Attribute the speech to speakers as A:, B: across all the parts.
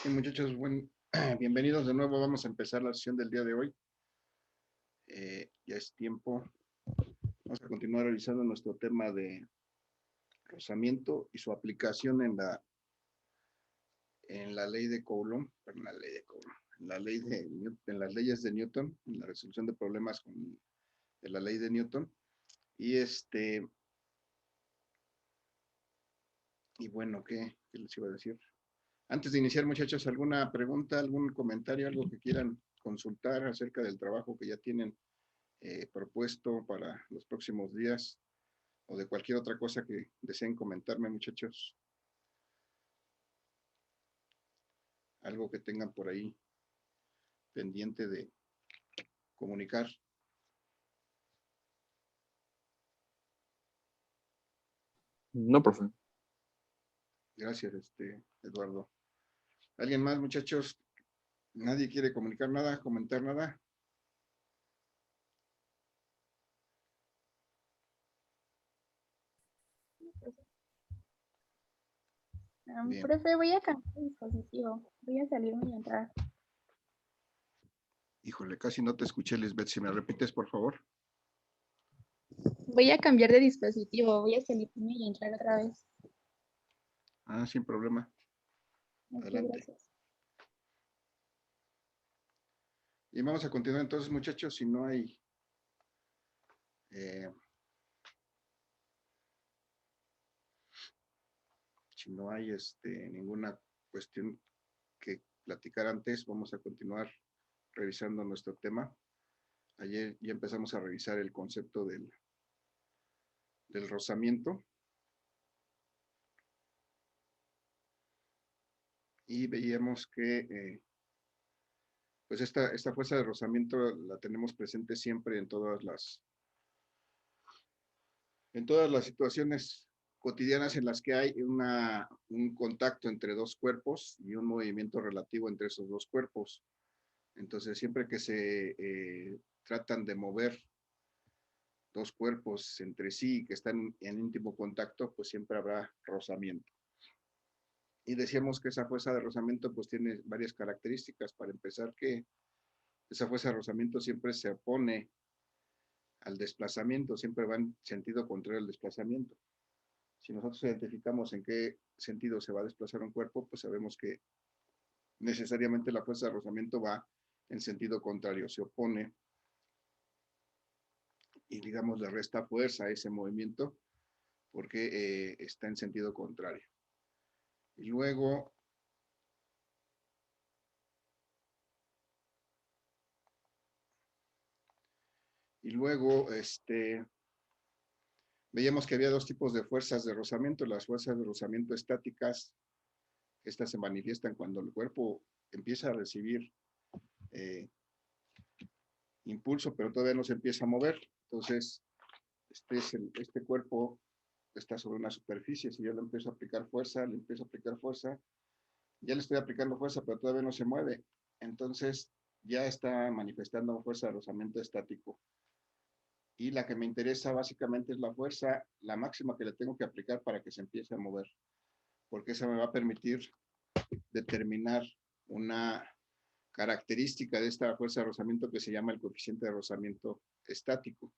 A: Bien, muchachos, bienvenidos de nuevo. Vamos a empezar la sesión del día de hoy. Ya es tiempo. Vamos a continuar revisando nuestro tema de rozamiento y su aplicación en la ley de Coulomb, en las leyes de Newton, en la resolución de problemas de la ley de Newton. Y bueno, ¿qué les iba a decir? Antes de iniciar, muchachos, ¿alguna pregunta, algún comentario, algo que quieran consultar acerca del trabajo que ya tienen propuesto para los próximos días o de cualquier otra cosa que deseen comentarme, muchachos? Algo que tengan por ahí pendiente de comunicar.
B: No, profe.
A: Gracias, Eduardo. ¿Alguien más, muchachos? ¿Nadie quiere comunicar nada, comentar nada? Bien.
C: Profe, voy a cambiar el dispositivo. Voy a salirme y entrar.
A: Híjole, casi no te escuché, Lisbeth. Si me repites, por favor.
C: Voy a cambiar de dispositivo. Voy a salirme y entrar otra vez.
A: Sin problema.
C: Muchas
A: Adelante.
C: gracias.
A: Y vamos a continuar entonces, muchachos, eh, si no hay ninguna cuestión que platicar antes, vamos a continuar revisando nuestro tema. Ayer ya empezamos a revisar el concepto del rozamiento y veíamos que pues esta fuerza de rozamiento la tenemos presente siempre en todas las situaciones cotidianas en las que hay un contacto entre dos cuerpos y un movimiento relativo entre esos dos cuerpos. Entonces, siempre que se tratan de mover dos cuerpos entre sí que están en íntimo contacto, pues siempre habrá rozamiento. Y decíamos que esa fuerza de rozamiento pues tiene varias características. Para empezar, que esa fuerza de rozamiento siempre se opone al desplazamiento, siempre va en sentido contrario al desplazamiento. Si nosotros identificamos en qué sentido se va a desplazar un cuerpo, pues sabemos que necesariamente la fuerza de rozamiento va en sentido contrario, se opone y digamos le resta fuerza a ese movimiento porque está en sentido contrario. Y luego veíamos que había dos tipos de fuerzas de rozamiento, las fuerzas de rozamiento estáticas. Estas se manifiestan cuando el cuerpo empieza a recibir eh, impulso, pero todavía no se empieza a mover. Entonces, este cuerpo está sobre una superficie. Si yo le empiezo a aplicar fuerza, ya le estoy aplicando fuerza, pero todavía no se mueve. Entonces, ya está manifestando fuerza de rozamiento estático. Y la que me interesa básicamente es la fuerza, la máxima que le tengo que aplicar para que se empiece a mover, porque esa me va a permitir determinar una característica de esta fuerza de rozamiento que se llama el coeficiente de rozamiento estático.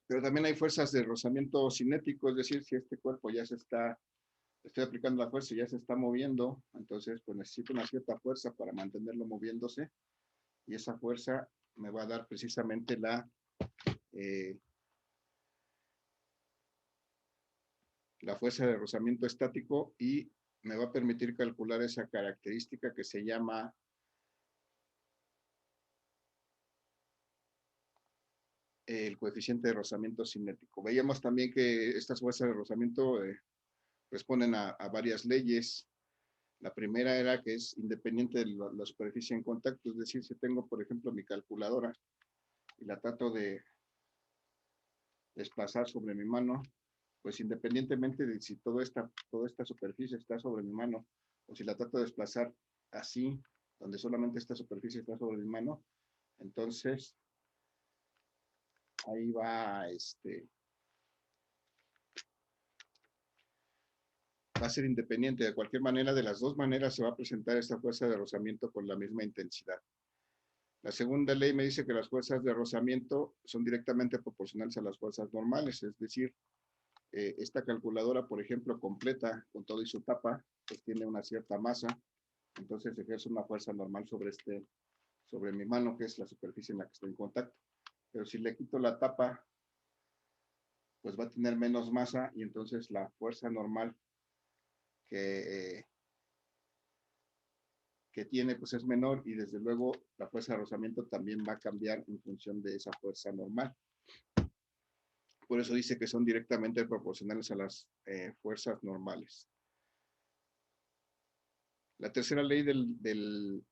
A: Pero también hay fuerzas de rozamiento cinético, es decir, si este cuerpo ya estoy aplicando la fuerza y ya se está moviendo, entonces pues necesito una cierta fuerza para mantenerlo moviéndose y esa fuerza me va a dar precisamente la fuerza de rozamiento estático y me va a permitir calcular esa característica que se llama el coeficiente de rozamiento cinético. Veíamos también que estas fuerzas de rozamiento responden a varias leyes. La primera era que es independiente de la superficie en contacto, es decir, si tengo, por ejemplo, mi calculadora y la trato de desplazar sobre mi mano, pues independientemente de si toda esta superficie está sobre mi mano o si la trato de desplazar así, donde solamente esta superficie está sobre mi mano, entonces ahí va va a ser independiente. De cualquier manera, de las dos maneras se va a presentar esta fuerza de rozamiento con la misma intensidad. La segunda ley me dice que las fuerzas de rozamiento son directamente proporcionales a las fuerzas normales, es decir, esta calculadora, por ejemplo, completa con todo y su tapa, pues tiene una cierta masa, entonces ejerce una fuerza normal sobre mi mano, que es la superficie en la que estoy en contacto. Pero si le quito la tapa, pues va a tener menos masa y entonces la fuerza normal que tiene pues es menor y desde luego la fuerza de rozamiento también va a cambiar en función de esa fuerza normal. Por eso dice que son directamente proporcionales a las fuerzas normales. La tercera ley de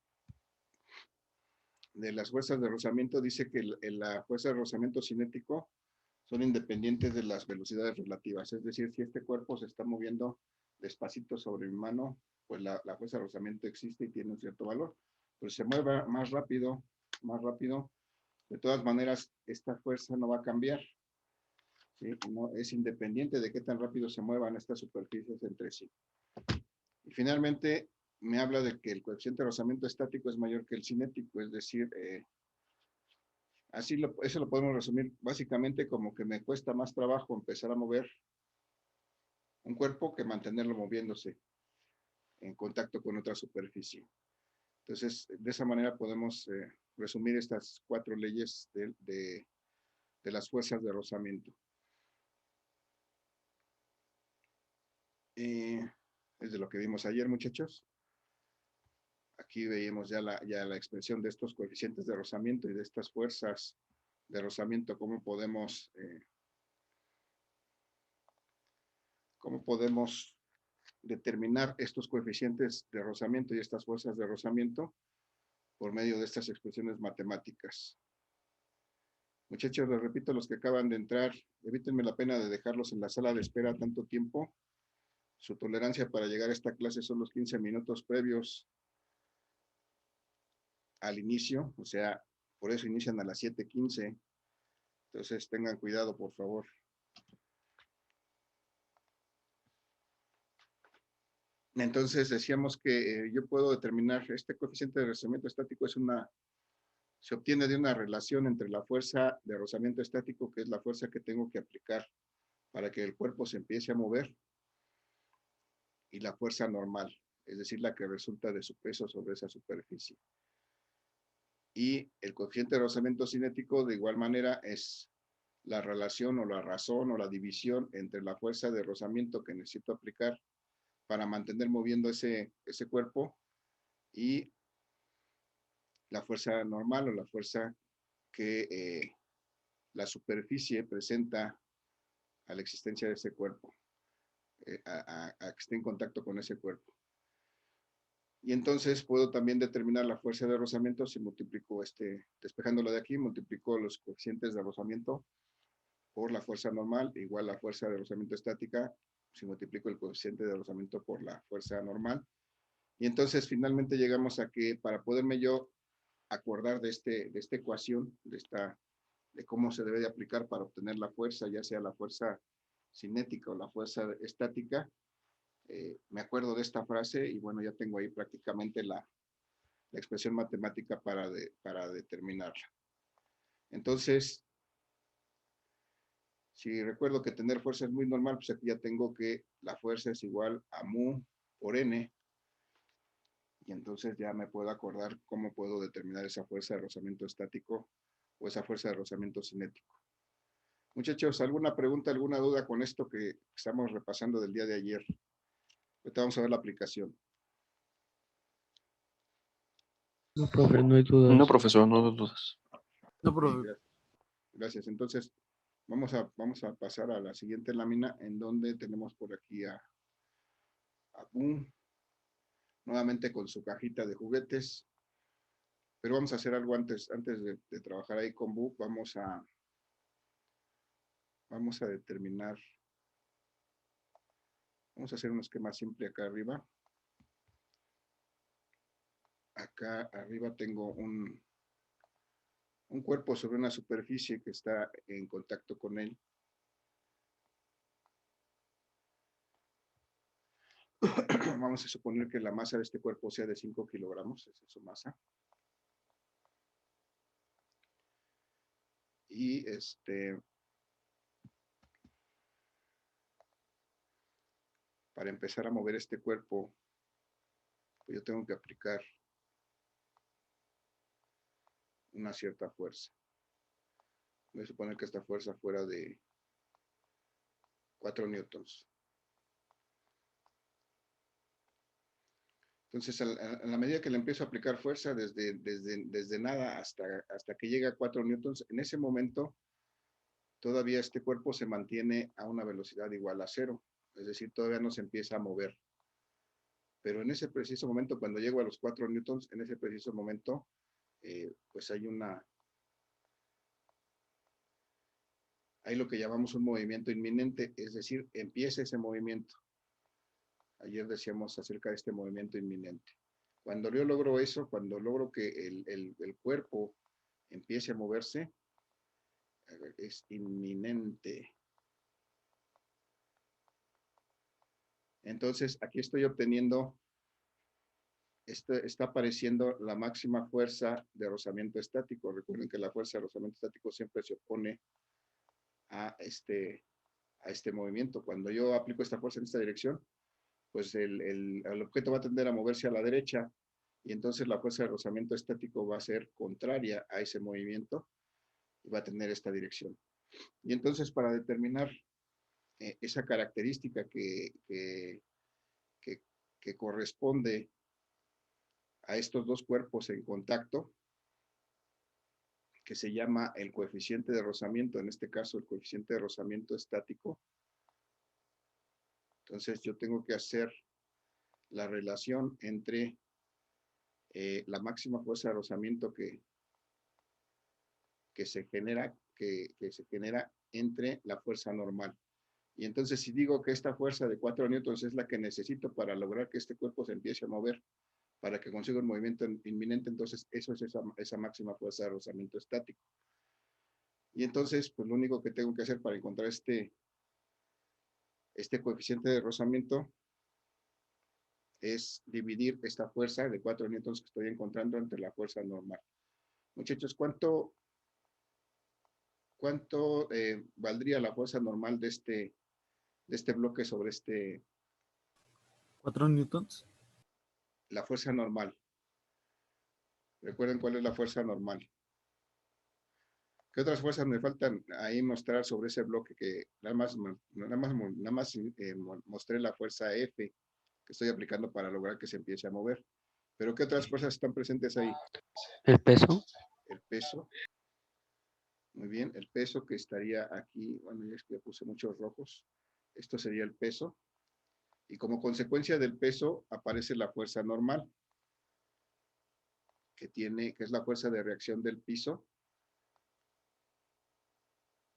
A: las fuerzas de rozamiento dice que la fuerza de rozamiento cinético son independientes de las velocidades relativas. Es decir, si este cuerpo se está moviendo despacito sobre mi mano, pues la fuerza de rozamiento existe y tiene un cierto valor. Pero si se mueve más rápido, de todas maneras, esta fuerza no va a cambiar. ¿Sí? No, es independiente de qué tan rápido se muevan estas superficies entre sí. Y finalmente, me habla de que el coeficiente de rozamiento estático es mayor que el cinético, es decir, eso lo podemos resumir básicamente como que me cuesta más trabajo empezar a mover un cuerpo que mantenerlo moviéndose en contacto con otra superficie. Entonces, de esa manera podemos resumir estas 4 leyes de las fuerzas de rozamiento. Es de lo que vimos ayer, muchachos. Aquí veíamos ya la expresión de estos coeficientes de rozamiento y de estas fuerzas de rozamiento, cómo podemos determinar estos coeficientes de rozamiento y estas fuerzas de rozamiento por medio de estas expresiones matemáticas. Muchachos, les repito, los que acaban de entrar, evítenme la pena de dejarlos en la sala de espera tanto tiempo. Su tolerancia para llegar a esta clase son los 15 minutos previos al inicio, o sea, por eso inician a las 7:15. Entonces, tengan cuidado, por favor. Entonces, decíamos que yo puedo determinar, este coeficiente de rozamiento estático se obtiene de una relación entre la fuerza de rozamiento estático, que es la fuerza que tengo que aplicar para que el cuerpo se empiece a mover, y la fuerza normal, es decir, la que resulta de su peso sobre esa superficie. Y el coeficiente de rozamiento cinético, de igual manera, es la relación o la razón o la división entre la fuerza de rozamiento que necesito aplicar para mantener moviendo ese cuerpo y la fuerza normal o la fuerza que la superficie presenta a la existencia de ese cuerpo, a que esté en contacto con ese cuerpo. Y entonces puedo también determinar la fuerza de rozamiento si multiplico despejándolo de aquí, multiplico los coeficientes de rozamiento por la fuerza normal, igual la fuerza de rozamiento estática, si multiplico el coeficiente de rozamiento por la fuerza normal. Y entonces finalmente llegamos a que para poderme yo acordar de esta ecuación, de cómo se debe de aplicar para obtener la fuerza, ya sea la fuerza cinética o la fuerza estática, me acuerdo de esta frase y bueno, ya tengo ahí prácticamente la expresión matemática para determinarla. Entonces, si recuerdo que tener fuerza es muy normal, pues aquí ya tengo que la fuerza es igual a mu por n, y entonces ya me puedo acordar cómo puedo determinar esa fuerza de rozamiento estático o esa fuerza de rozamiento cinético. Muchachos, ¿alguna pregunta, alguna duda con esto que estamos repasando del día de ayer? Ahorita vamos a ver la aplicación.
D: No, profe, no hay dudas.
B: No, profesor, no hay dudas.
D: No, profe.
A: Gracias. Entonces, vamos a pasar a la siguiente lámina en donde tenemos por aquí a Boom, nuevamente con su cajita de juguetes. Pero vamos a hacer algo antes de trabajar ahí con Boom. Vamos a determinar, vamos a hacer un esquema simple acá arriba. Acá arriba tengo un cuerpo sobre una superficie que está en contacto con él. Vamos a suponer que la masa de este cuerpo sea de 5 kilogramos, esa es su masa. Y para empezar a mover este cuerpo, pues yo tengo que aplicar una cierta fuerza. Voy a suponer que esta fuerza fuera de 4 newtons. Entonces, a la medida que le empiezo a aplicar fuerza, desde nada hasta que llega a 4 newtons, en ese momento todavía este cuerpo se mantiene a una velocidad igual a 0. Es decir, todavía no se empieza a mover. Pero en ese preciso momento, cuando llego a los 4 newtons, en ese preciso momento, pues hay lo que llamamos un movimiento inminente, es decir, empieza ese movimiento. Ayer decíamos acerca de este movimiento inminente. Cuando yo logro eso, cuando logro que el cuerpo empiece a moverse, es inminente. Entonces, aquí estoy obteniendo, está apareciendo la máxima fuerza de rozamiento estático. Recuerden que la fuerza de rozamiento estático siempre se opone a este movimiento. Cuando yo aplico esta fuerza en esta dirección, pues el objeto va a tender a moverse a la derecha y entonces la fuerza de rozamiento estático va a ser contraria a ese movimiento y va a tener esta dirección. Y entonces para determinar esa característica que corresponde a estos dos cuerpos en contacto, que se llama el coeficiente de rozamiento, en este caso el coeficiente de rozamiento estático. Entonces yo tengo que hacer la relación entre la máxima fuerza de rozamiento que se genera entre la fuerza normal. Y entonces si digo que esta fuerza de 4 newtons es la que necesito para lograr que este cuerpo se empiece a mover, para que consiga un movimiento inminente, entonces eso es esa máxima fuerza de rozamiento estático. Y entonces, pues lo único que tengo que hacer para encontrar este coeficiente de rozamiento es dividir esta fuerza de 4 newtons que estoy encontrando entre la fuerza normal. Muchachos, ¿cuánto valdría la fuerza normal de este bloque sobre
D: 4 newtons.
A: la fuerza normal? Recuerden cuál es la fuerza normal. ¿Qué otras fuerzas me faltan ahí mostrar sobre ese bloque? Que nada más mostré la fuerza F que estoy aplicando para lograr que se empiece a mover. Pero ¿qué otras fuerzas están presentes ahí?
D: El peso.
A: El peso. Muy bien, el peso que estaría aquí, bueno, ya es que puse muchos rojos. Esto sería el peso. Y como consecuencia del peso aparece la fuerza normal, que es la fuerza de reacción del piso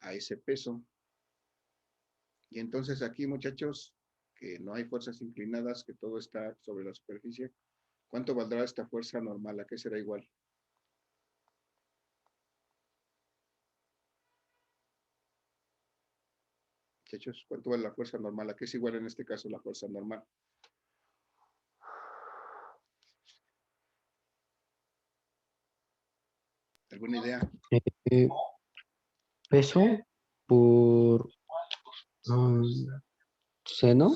A: a ese peso. Y entonces aquí, muchachos, que no hay fuerzas inclinadas, que todo está sobre la superficie, ¿cuánto valdrá esta fuerza normal? ¿A qué será igual? Muchachos, ¿cuánto vale la fuerza normal? ¿A qué es igual en este caso la fuerza normal? ¿Alguna idea?
D: Peso por seno.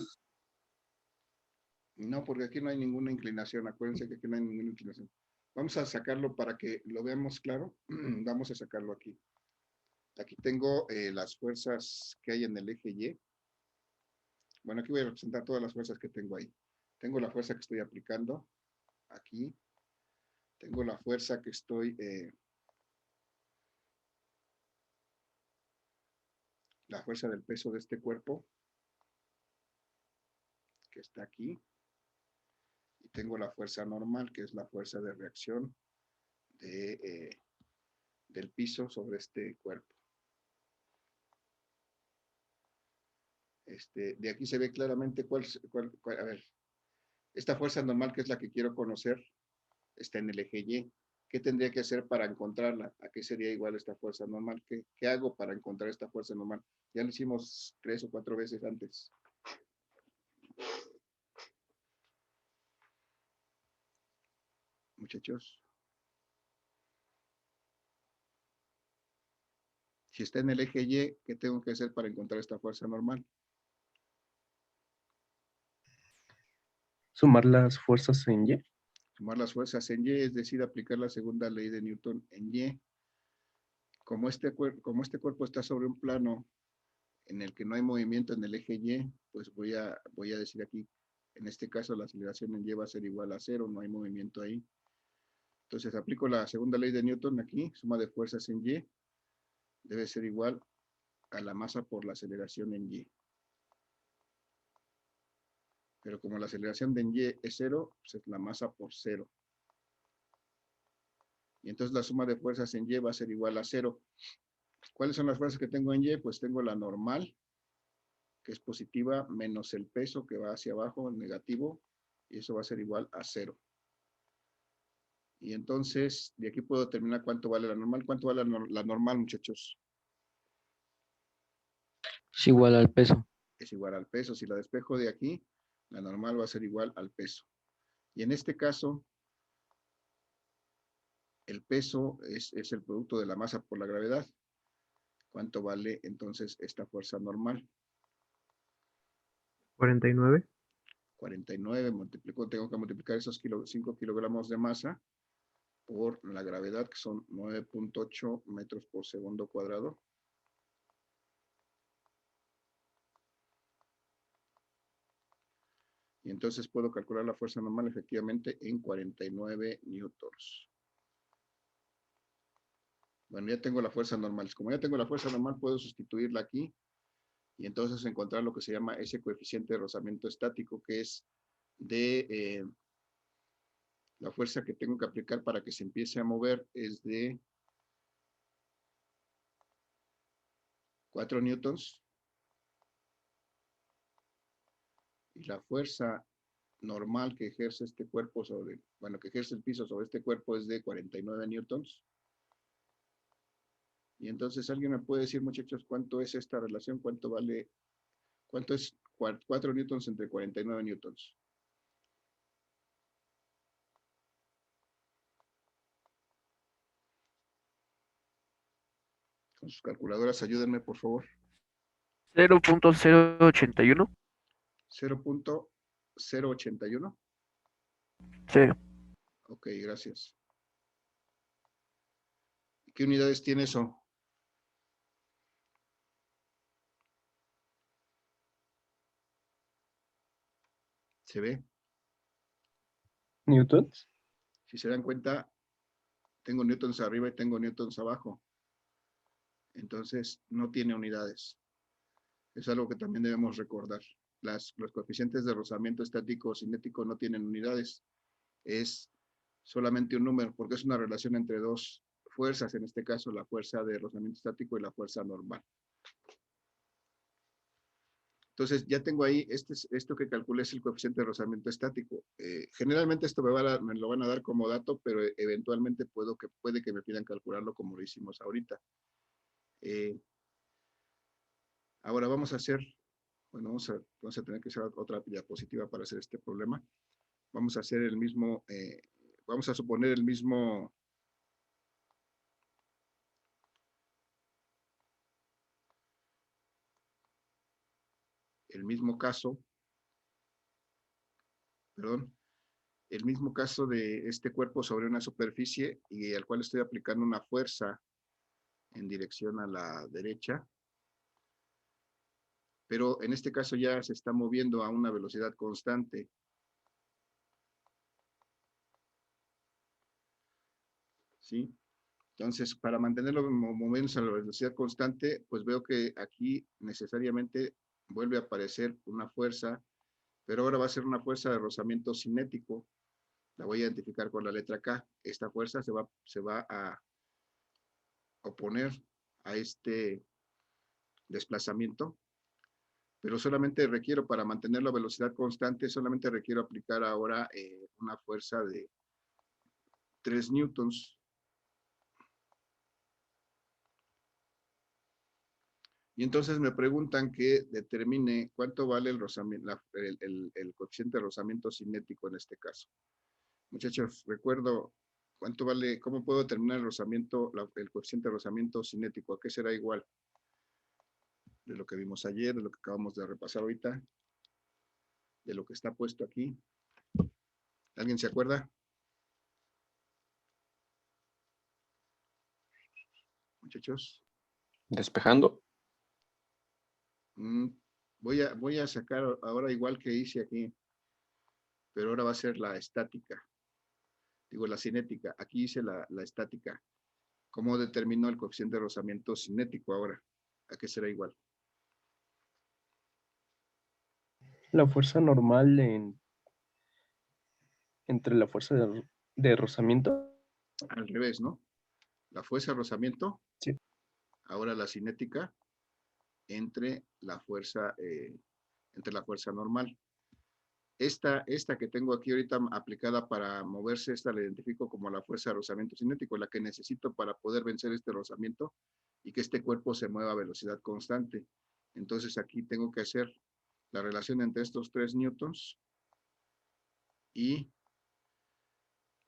A: No, porque aquí no hay ninguna inclinación. Acuérdense que aquí no hay ninguna inclinación. Vamos a sacarlo para que lo veamos claro. Vamos a sacarlo aquí. Aquí tengo las fuerzas que hay en el eje Y. Bueno, aquí voy a representar todas las fuerzas que tengo ahí. Tengo la fuerza que estoy aplicando aquí. Tengo la fuerza que estoy... la fuerza del peso de este cuerpo, que está aquí. Y tengo la fuerza normal, que es la fuerza de reacción del piso sobre este cuerpo. De aquí se ve claramente a ver, esta fuerza normal, que es la que quiero conocer, está en el eje Y. ¿Qué tendría que hacer para encontrarla? ¿A qué sería igual esta fuerza normal? ¿Qué hago para encontrar esta fuerza normal? Ya lo hicimos 3 o 4 veces antes. muchachos. Si está en el eje Y, ¿qué tengo que hacer para encontrar esta fuerza normal?
B: Sumar las fuerzas en Y.
A: Sumar las fuerzas en Y, es decir, aplicar la segunda ley de Newton en Y. Como este cuerpo está sobre un plano en el que no hay movimiento en el eje Y, pues voy a decir aquí, en este caso la aceleración en Y va a ser igual a 0, no hay movimiento ahí. Entonces aplico la segunda ley de Newton aquí, suma de fuerzas en Y, debe ser igual a la masa por la aceleración en Y. Pero como la aceleración de en Y es 0, pues es la masa por 0. Y entonces la suma de fuerzas en Y va a ser igual a 0. ¿Cuáles son las fuerzas que tengo en Y? Pues tengo la normal, que es positiva, menos el peso que va hacia abajo, negativo, y eso va a ser igual a 0. Y entonces, de aquí puedo determinar cuánto vale la normal. ¿Cuánto vale la normal, muchachos?
D: Es igual al peso.
A: Es igual al peso. Si la despejo de aquí, la normal va a ser igual al peso. Y en este caso, el peso es el producto de la masa por la gravedad. ¿Cuánto vale entonces esta fuerza normal?
B: 49.
A: 49, tengo que multiplicar esos 5 kilogramos de masa por la gravedad, que son 9.8 metros por segundo cuadrado. Y entonces puedo calcular la fuerza normal efectivamente en 49 newtons. Bueno, ya tengo la fuerza normal. Como ya tengo la fuerza normal, puedo sustituirla aquí y entonces encontrar lo que se llama ese coeficiente de rozamiento estático, que es de la fuerza que tengo que aplicar para que se empiece a mover es de 4 newtons. Y la fuerza normal que ejerce este cuerpo sobre, bueno, que ejerce el piso sobre este cuerpo es de 49 newtons. Y entonces alguien me puede decir, muchachos, cuánto es esta relación, cuánto vale, cuánto es 4 newtons entre 49 newtons. Con sus calculadoras, ayúdenme, por favor.
B: 0.081.
A: 0.081.
B: Sí.
A: Ok, gracias. ¿Qué unidades tiene eso? ¿Se ve?
B: Newtons.
A: Si se dan cuenta, tengo newtons arriba y tengo newtons abajo. Entonces, no tiene unidades. Es algo que también debemos recordar. Los coeficientes de rozamiento estático o cinético no tienen unidades. Es solamente un número, porque es una relación entre dos fuerzas, en este caso la fuerza de rozamiento estático y la fuerza normal. Entonces, ya tengo ahí, esto que calculé es el coeficiente de rozamiento estático. Generalmente esto me lo van a dar como dato, pero eventualmente puede que me pidan calcularlo como lo hicimos ahorita. Ahora vamos a hacer, bueno, vamos a tener que hacer otra diapositiva para hacer este problema. Vamos a hacer el mismo, vamos a suponer el mismo caso, perdón, el mismo caso de este cuerpo sobre una superficie y al cual estoy aplicando una fuerza en dirección a la derecha, pero en este caso ya se está moviendo a una velocidad constante. ¿Sí? Entonces, para mantenerlo moviéndose a la velocidad constante, pues veo que aquí necesariamente vuelve a aparecer una fuerza, pero ahora va a ser una fuerza de rozamiento cinético. La voy a identificar con la letra K. Esta fuerza se va a oponer a este desplazamiento, pero solamente requiero, para mantener la velocidad constante, solamente requiero aplicar ahora una fuerza de 3 newtons. Y entonces me preguntan que determine cuánto vale el coeficiente de rozamiento cinético en este caso. Muchachos, recuerdo cuánto vale, cómo puedo determinar el rozamiento, el coeficiente de rozamiento cinético. ¿A qué será igual? De lo que vimos ayer, de lo que acabamos de repasar ahorita, de lo que está puesto aquí. ¿Alguien se acuerda? Muchachos.
B: Despejando.
A: Voy a sacar ahora igual que hice aquí, pero ahora va a ser la estática. Digo, la cinética. Aquí hice la estática. ¿Cómo determino el coeficiente de rozamiento cinético ahora? ¿A qué será igual?
B: La fuerza normal entre la fuerza de rozamiento.
A: Al revés, ¿no? La fuerza de rozamiento,
B: Sí.
A: ahora la cinética entre la fuerza normal. Esta que tengo aquí ahorita aplicada para moverse, esta la identifico como la fuerza de rozamiento cinético, la que necesito para poder vencer este rozamiento y que este cuerpo se mueva a velocidad constante. Entonces aquí tengo que hacer la relación entre estos 3 newtons y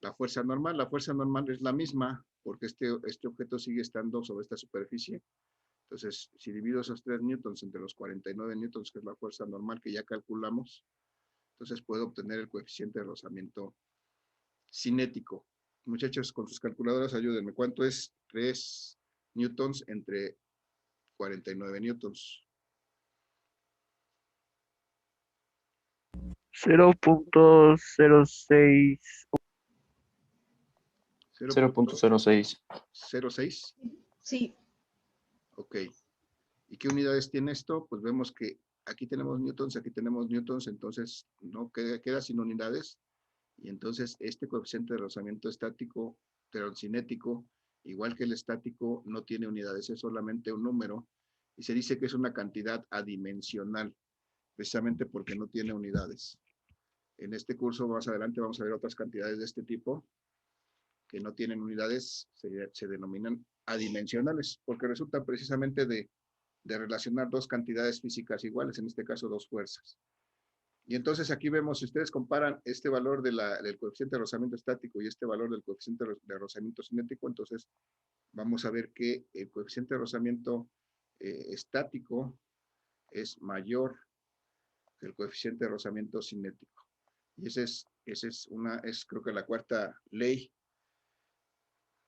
A: la fuerza normal. La fuerza normal es la misma porque este objeto sigue estando sobre esta superficie. Entonces, si divido esos 3 newtons entre los 49 newtons, que es la fuerza normal que ya calculamos, entonces puedo obtener el coeficiente de rozamiento cinético. Muchachos, con sus calculadoras ayúdenme. ¿Cuánto es 3 newtons entre 49 newtons?
B: 0.06.
A: 0.06.
B: 0.06.
C: Sí,
A: Ok. ¿Y qué unidades tiene esto? Pues vemos que aquí tenemos newtons, entonces no queda sin unidades. Y entonces este coeficiente de rozamiento estático, pero cinético, igual que el estático, no tiene unidades, es solamente un número. Y se dice que es una cantidad adimensional, precisamente porque no tiene unidades. En este curso más adelante vamos a ver otras cantidades de este tipo que no tienen unidades, se denominan adimensionales, porque resulta precisamente de relacionar dos cantidades físicas iguales, en este caso dos fuerzas. Y entonces aquí vemos, si ustedes comparan este valor del coeficiente de rozamiento estático y este valor del coeficiente de rozamiento cinético, entonces vamos a ver que el coeficiente de rozamiento estático es mayor que el coeficiente de rozamiento cinético. Y esa es creo que la cuarta ley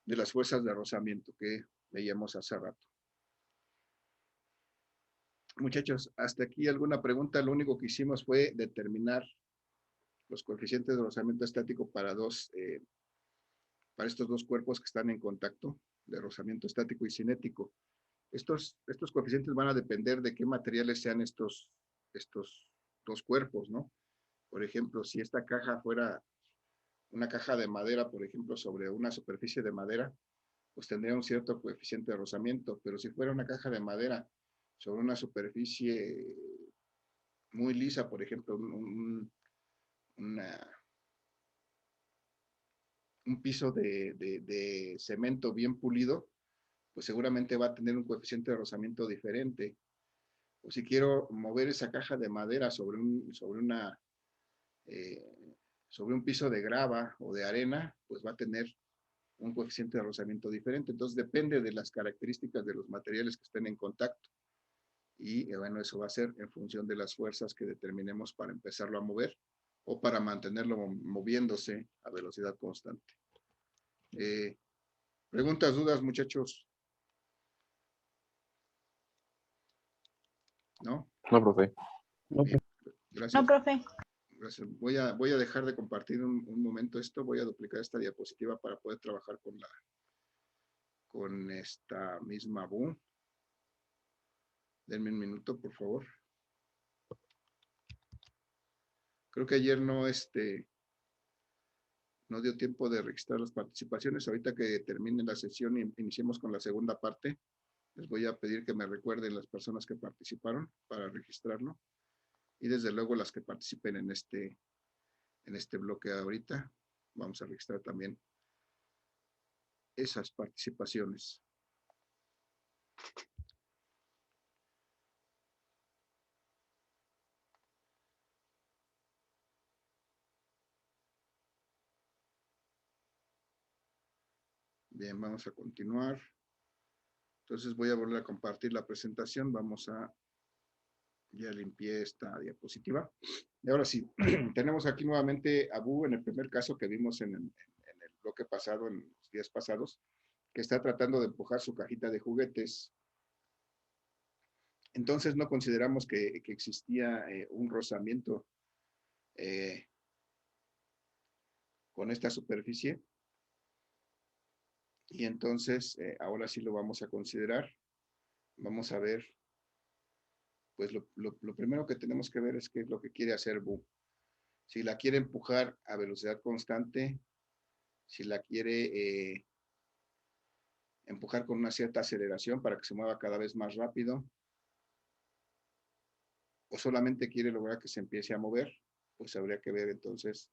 A: de las fuerzas de rozamiento que veíamos hace rato. Muchachos, hasta aquí alguna pregunta. Lo único que hicimos fue determinar los coeficientes de rozamiento estático para estos dos cuerpos que están en contacto, de rozamiento estático y cinético. Estos coeficientes van a depender de qué materiales sean estos dos cuerpos, ¿no? Por ejemplo, si esta caja fuera una caja de madera, por ejemplo, sobre una superficie de madera, pues tendría un cierto coeficiente de rozamiento, pero si fuera una caja de madera sobre una superficie muy lisa, por ejemplo, un piso de cemento bien pulido, pues seguramente va a tener un coeficiente de rozamiento diferente. O si quiero mover esa caja de madera sobre un piso de grava o de arena, pues va a tener un coeficiente de rozamiento diferente. Entonces depende de las características de los materiales que estén en contacto. Y bueno, eso va a ser en función de las fuerzas que determinemos para empezarlo a mover o para mantenerlo moviéndose a velocidad constante. ¿Preguntas, dudas, muchachos? ¿No?
B: No, profe.
A: Bien, gracias.
C: no, profe.
A: Gracias. Voy a dejar de compartir un momento esto. Voy a duplicar esta diapositiva para poder trabajar con esta misma boom. Denme un minuto, por favor. Creo que ayer no dio tiempo de registrar las participaciones. Ahorita que termine la sesión y iniciemos con la segunda parte, les voy a pedir que me recuerden las personas que participaron para registrarlo. Y desde luego las que participen en este bloque ahorita. Vamos a registrar también esas participaciones. Bien, vamos a continuar. Entonces voy a volver a compartir la presentación. Ya limpié esta diapositiva. Y ahora sí, tenemos aquí nuevamente a Bu en el primer caso que vimos en el bloque pasado, en los días pasados, que está tratando de empujar su cajita de juguetes. Entonces no consideramos que existía un rozamiento con esta superficie. Y entonces ahora sí lo vamos a considerar. Vamos a ver, pues lo primero que tenemos que ver es qué es lo que quiere hacer Bu. Si la quiere empujar a velocidad constante, si la quiere empujar con una cierta aceleración para que se mueva cada vez más rápido, o solamente quiere lograr que se empiece a mover, pues habría que ver entonces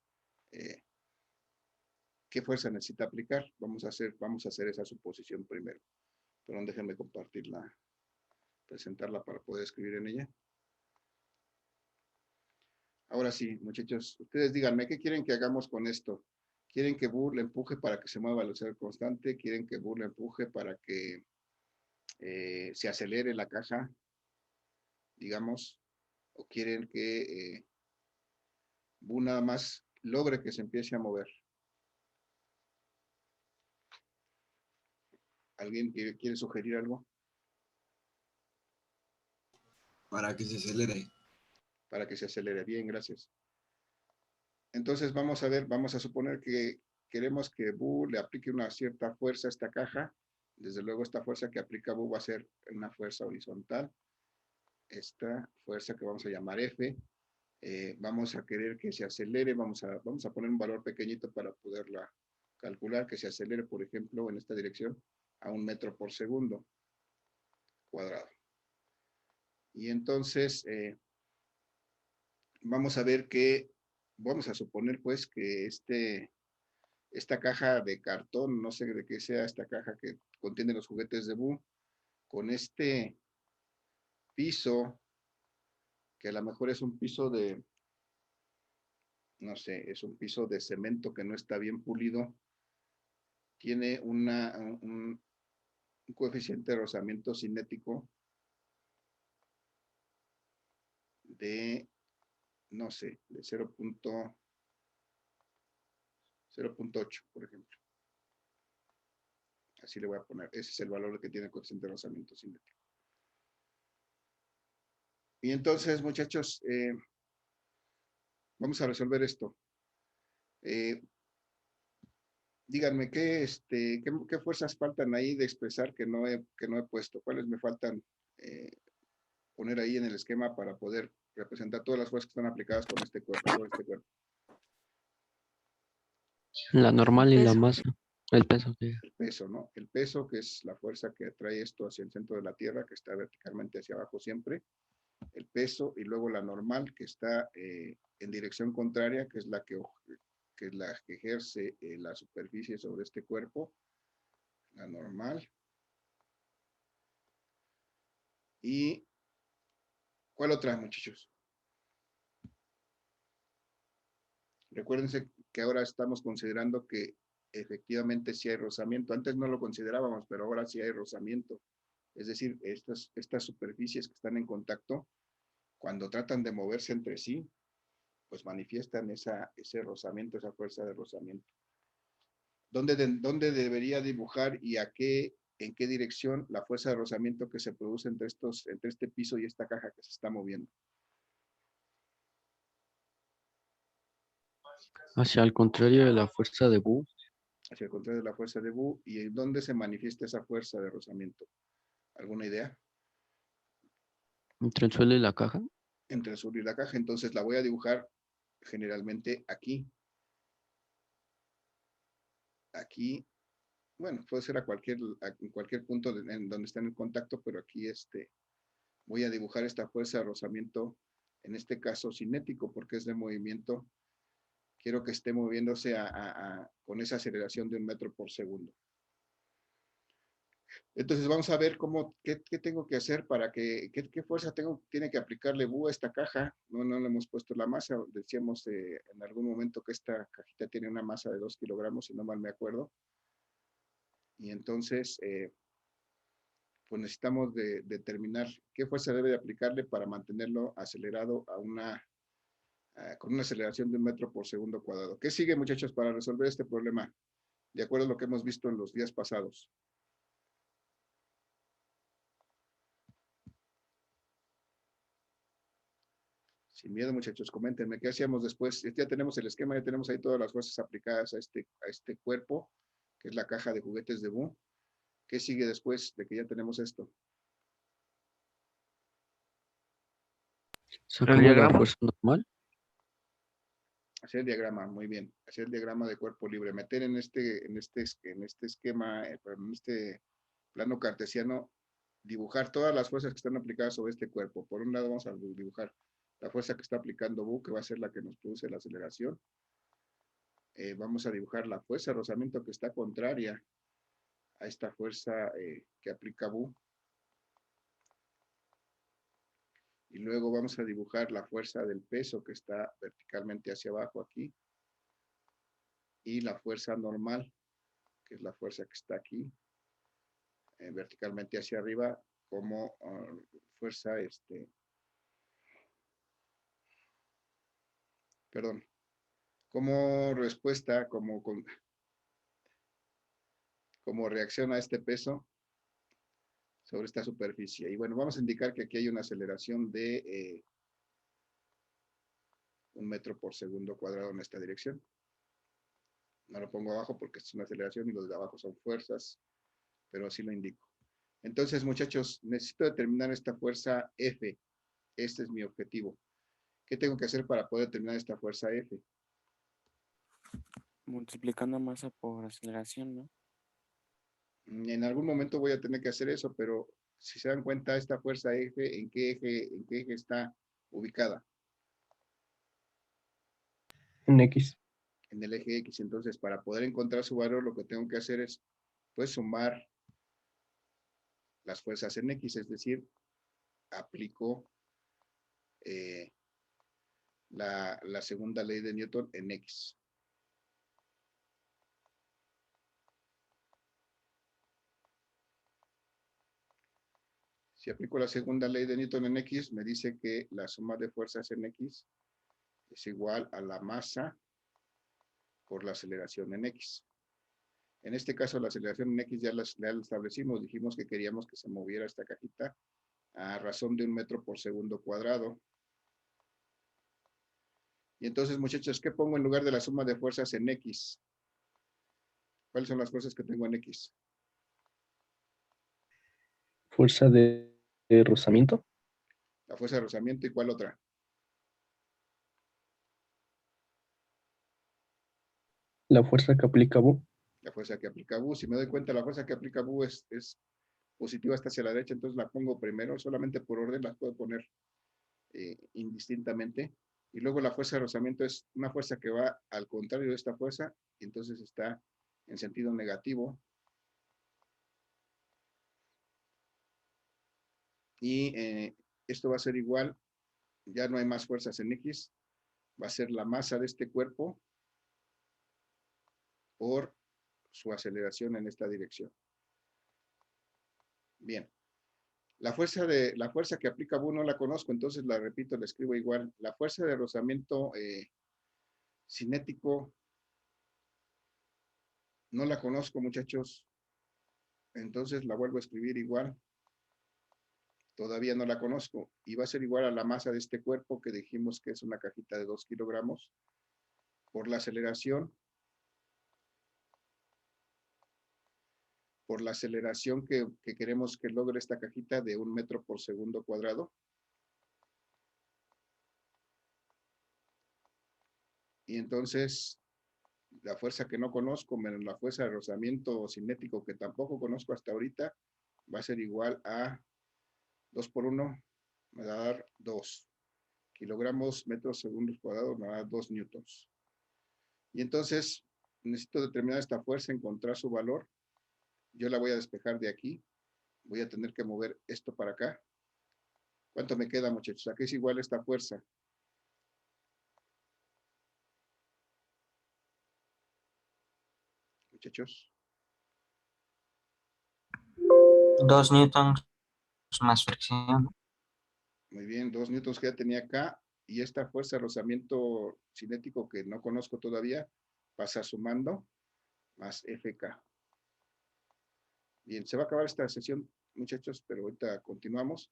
A: qué fuerza necesita aplicar. Vamos a hacer esa suposición primero. Pero déjenme compartirla, presentarla para poder escribir en ella. Ahora sí, muchachos, ustedes díganme, ¿qué quieren que hagamos con esto? ¿Quieren que Burr le empuje para que se mueva a velocidad constante? ¿Quieren que Burr le empuje para que se acelere la caja, digamos? ¿O quieren que Burr nada más logre que se empiece a mover? ¿Alguien quiere sugerir algo?
E: Para que se acelere.
A: Para que se acelere. Bien, gracias. Entonces vamos a ver, vamos a suponer que queremos que Bu le aplique una cierta fuerza a esta caja. Desde luego esta fuerza que aplica Bu va a ser una fuerza horizontal. Esta fuerza que vamos a llamar F. Vamos a querer que se acelere, vamos a poner un valor pequeñito para poderla calcular, que se acelere, por ejemplo, en esta dirección a 1 metro por segundo cuadrado. Y entonces vamos a ver que, vamos a suponer pues que esta caja de cartón, no sé de qué sea esta caja que contiene los juguetes de Bu, con este piso, que a lo mejor es un piso de, no sé, es un piso de cemento que no está bien pulido, tiene un coeficiente de rozamiento cinético de, no sé, de 0.8, por ejemplo. Así le voy a poner. Ese es el valor que tiene el coeficiente de rozamiento cinético. Y entonces, muchachos, vamos a resolver esto. Díganme, ¿qué fuerzas faltan ahí de expresar que no he puesto? ¿Cuáles me faltan poner ahí en el esquema para poder representar todas las fuerzas que están aplicadas con este cuerpo?
D: La normal y la masa. El peso. Sí.
A: El peso, ¿no? El peso, que es la fuerza que atrae esto hacia el centro de la Tierra, que está verticalmente hacia abajo siempre. El peso, y luego la normal, que está en dirección contraria, que es la que ejerce la superficie sobre este cuerpo. La normal. ¿Y cuál otra, muchachos? Recuérdense que ahora estamos considerando que efectivamente sí hay rozamiento. Antes no lo considerábamos, pero ahora sí hay rozamiento. Es decir, estas superficies que están en contacto, cuando tratan de moverse entre sí, pues manifiestan ese rozamiento, esa fuerza de rozamiento. ¿Dónde debería dibujar y en qué dirección la fuerza de rozamiento que se produce entre este piso y esta caja que se está moviendo?
D: Hacia el contrario de la fuerza de Bu.
A: Hacia el contrario de la fuerza de Bu. ¿Y en dónde se manifiesta esa fuerza de rozamiento? ¿Alguna idea?
D: Entre el suelo y la caja.
A: Entre el suelo y la caja. Entonces la voy a dibujar generalmente aquí. Aquí, bueno, puede ser en cualquier punto en donde está en el contacto, pero aquí voy a dibujar esta fuerza de rozamiento, en este caso cinético, porque es de movimiento. Quiero que esté moviéndose con esa aceleración de 1 metro por segundo. Entonces vamos a ver qué tengo que hacer para qué fuerza tiene que aplicarle Bu a esta caja. No le hemos puesto la masa. Decíamos en algún momento que esta cajita tiene una masa de 2 kilogramos, si no mal me acuerdo. Y entonces, pues necesitamos determinar qué fuerza debe de aplicarle para mantenerlo acelerado con una aceleración de 1 metro por segundo cuadrado. ¿Qué sigue, muchachos, para resolver este problema? De acuerdo a lo que hemos visto en los días pasados. Sin miedo, muchachos, coméntenme, ¿qué hacíamos después? Ya tenemos el esquema, ya tenemos ahí todas las fuerzas aplicadas a este cuerpo, que es la caja de juguetes de Boo. ¿Qué sigue después de que ya tenemos esto?
D: Sacamos la
B: diagrama?
D: fuerza normal.
A: Hacer el diagrama, muy bien. Hacer el diagrama de cuerpo libre. Meter en este esquema, en este plano cartesiano, dibujar todas las fuerzas que están aplicadas sobre este cuerpo. Por un lado vamos a dibujar la fuerza que está aplicando Boo, que va a ser la que nos produce la aceleración. Vamos a dibujar la fuerza de rozamiento que está contraria a esta fuerza que aplica Boo. Y luego vamos a dibujar la fuerza del peso que está verticalmente hacia abajo aquí. Y la fuerza normal, que es la fuerza que está aquí, verticalmente hacia arriba, como fuerza, perdón, como respuesta, como reacción a este peso sobre esta superficie. Y bueno, vamos a indicar que aquí hay una aceleración de 1 metro por segundo cuadrado en esta dirección. No lo pongo abajo porque es una aceleración y los de abajo son fuerzas, pero así lo indico. Entonces, muchachos, necesito determinar esta fuerza F. Este es mi objetivo. ¿Qué tengo que hacer para poder determinar esta fuerza F?
F: Multiplicando masa por aceleración, ¿no?
A: En algún momento voy a tener que hacer eso, pero si se dan cuenta, esta fuerza F, ¿en qué eje está ubicada?
B: En X.
A: En el eje X. Entonces, para poder encontrar su valor, lo que tengo que hacer es, pues, sumar las fuerzas en X, es decir, aplico la segunda ley de Newton en X. Si aplico la segunda ley de Newton en X, me dice que la suma de fuerzas en X es igual a la masa por la aceleración en X. En este caso, la aceleración en X ya la establecimos. Dijimos que queríamos que se moviera esta cajita a razón de 1 metro por segundo cuadrado. Y entonces, muchachos, ¿qué pongo en lugar de la suma de fuerzas en X? ¿Cuáles son las fuerzas que tengo en X?
B: Fuerza de rozamiento.
A: La fuerza de rozamiento, ¿y cuál otra?
B: La fuerza que aplica Boo.
A: La fuerza que aplica Boo. Si me doy cuenta, la fuerza que aplica Boo es positiva hasta hacia la derecha, entonces la pongo primero, solamente por orden las puedo poner indistintamente. Y luego la fuerza de rozamiento es una fuerza que va al contrario de esta fuerza, y entonces está en sentido negativo. Y esto va a ser igual, ya no hay más fuerzas en X, va a ser la masa de este cuerpo por su aceleración en esta dirección. Bien. La fuerza que aplica Boo no la conozco, entonces la repito, la escribo igual. La fuerza de rozamiento cinético no la conozco, muchachos. Entonces la vuelvo a escribir igual. Todavía no la conozco. Y va a ser igual a la masa de este cuerpo que dijimos que es una cajita de 2 kilogramos por la aceleración. Por la aceleración que queremos que logre esta cajita de 1 metro por segundo cuadrado. Y entonces, la fuerza que no conozco, menos la fuerza de rozamiento cinético que tampoco conozco hasta ahorita, va a ser igual a 2 por 1, me va a dar 2 kilogramos metros segundos cuadrados, me va a dar 2 newtons. Y entonces, necesito determinar esta fuerza, encontrar su valor. Yo la voy a despejar de aquí. Voy a tener que mover esto para acá. ¿Cuánto me queda, muchachos? Aquí es igual esta fuerza. Muchachos.
G: 2 newtons más fricción.
A: Muy bien, 2 newtons que ya tenía acá. Y esta fuerza de rozamiento cinético que no conozco todavía, pasa sumando más FK. Bien, se va a acabar esta sesión, muchachos, pero ahorita continuamos.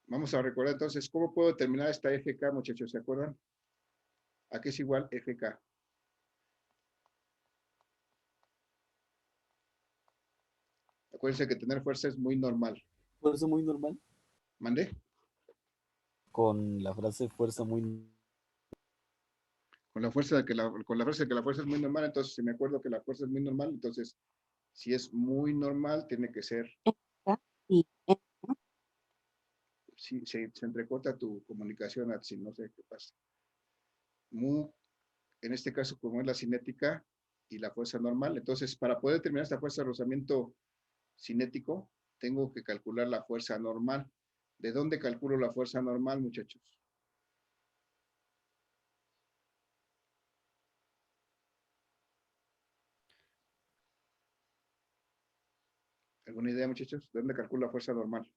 A: Vamos a recordar entonces, ¿cómo puedo determinar esta FK, muchachos? ¿Se acuerdan? ¿A qué es igual FK? Acuérdense que tener fuerza es muy normal.
H: Fuerza muy normal.
A: ¿Mandé?
H: Con la frase fuerza muy
A: Con la fuerza de que con la frase de que la fuerza es muy normal, entonces si me acuerdo que la fuerza es muy normal, entonces si es muy normal, tiene que ser.
C: Y
A: Sí, se entrecorta tu comunicación, Atsi, no sé qué pasa. Mu, en este caso, como es la cinética y la fuerza normal, entonces para poder determinar esta fuerza de rozamiento cinético, tengo que calcular la fuerza normal. ¿De dónde calculo la fuerza normal, muchachos? ¿Alguna idea, muchachos? ¿De dónde calculo la fuerza normal?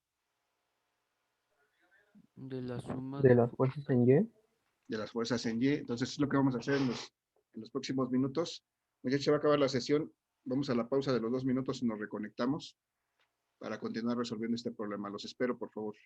D: De la suma
B: De las fuerzas en Y.
A: De las fuerzas en Y. Entonces es lo que vamos a hacer en los próximos minutos. Muchachos, se va a acabar la sesión. Vamos a la pausa de los 2 minutos y nos reconectamos para continuar resolviendo este problema. Los espero, por favor.